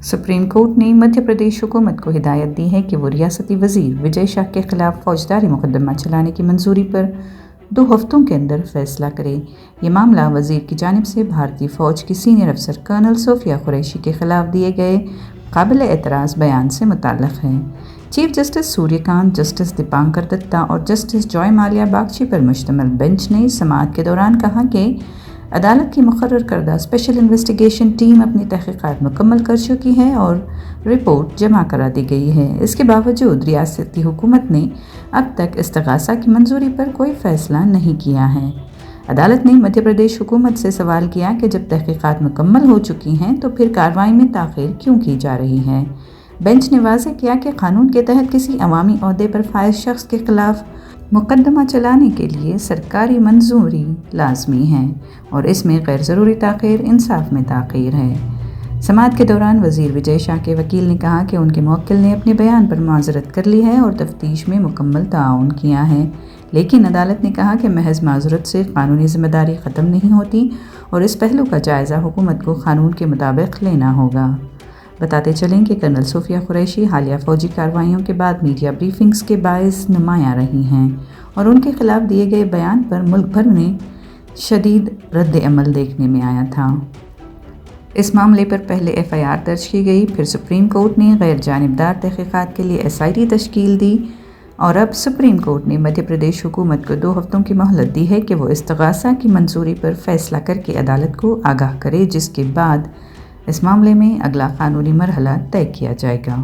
Supreme court ने मध्य प्रदेश हुकूमत को हिदायत दी है कि वो रियासती वज़ीर विजय शाह के खिलाफ फौजदारी मुकदमा चलाने की मंजूरी पर 2 हफ्तों के अंदर फैसला करे। ये मामला वज़ीर की जानिब से भारतीय फ़ौज की सीनियर अफसर कर्नल सोफिया कुरैशी के खिलाफ दिए गए काबिल एतराज़ बयान से मुताल्लिक़ है। Chief justice Suryakant, justice Dipankar Datta और जस्टिस जॉय माल्या बागची पर मुश्तमिल बेंच ने समाअत के दौरान कहा कि अदालत की मुकर्रर करदा स्पेशल इन्वेस्टिगेशन टीम अपनी तहक़ीक़ात मुकम्मल कर चुकी है और रिपोर्ट जमा करा दी गई है। इसके बावजूद रियासती हुकूमत ने अब तक इस्तिग़ासा की मंजूरी पर कोई फ़ैसला नहीं किया है। अदालत ने मध्य प्रदेश हुकूमत से सवाल किया कि जब तहक़ीक़ात मुकम्मल हो चुकी हैं तो फिर कार्रवाई में ताख़ीर क्यों की जा रही है। बेंच ने वाज़ेह किया कि कानून के तहत किसी अवामी ओहदे पर फाइज शख्स के खिलाफ मुकदमा चलाने के लिए सरकारी मंजूरी लाजमी है और इसमें गैर ज़रूरी ताख़ीर इंसाफ में ताख़ीर है। समाअत के दौरान वज़ीर विजय शाह के वकील ने कहा कि उनके मुवक्किल ने अपने बयान पर माज़रत कर ली है और तफ्तीश में मुकम्मल ताउन किया है, लेकिन अदालत ने कहा कि महज माज़रत से कानूनी ज़िम्मेदारी ख़त्म नहीं होती और इस पहलू का जायज़ा हुकूमत को कानून के मुताबिक लेना होगा। बताते चलें कि कर्नल सोफिया कुरैशी हालिया फ़ौजी कार्रवाइयों के बाद मीडिया ब्रीफिंग्स के बाइस नुमायां रही हैं और उनके खिलाफ दिए गए बयान पर मुल्क भर में शदीद रद्द अमल देखने में आया था। इस मामले पर पहले FIR दर्ज की गई, फिर सुप्रीम कोर्ट ने गैर जानिबदार तहक़ीक़ात के लिए SIT तश्कील दी और अब सुप्रीम कोर्ट ने मध्य प्रदेश हुकूमत को 2 हफ्तों की मोहलत दी है कि वो इस्तिग़ासा की मंजूरी पर फ़ैसला करके अदालत को आगाह करे, जिसके बाद इस मामले में अगला कानूनी मरहला तय किया जाएगा।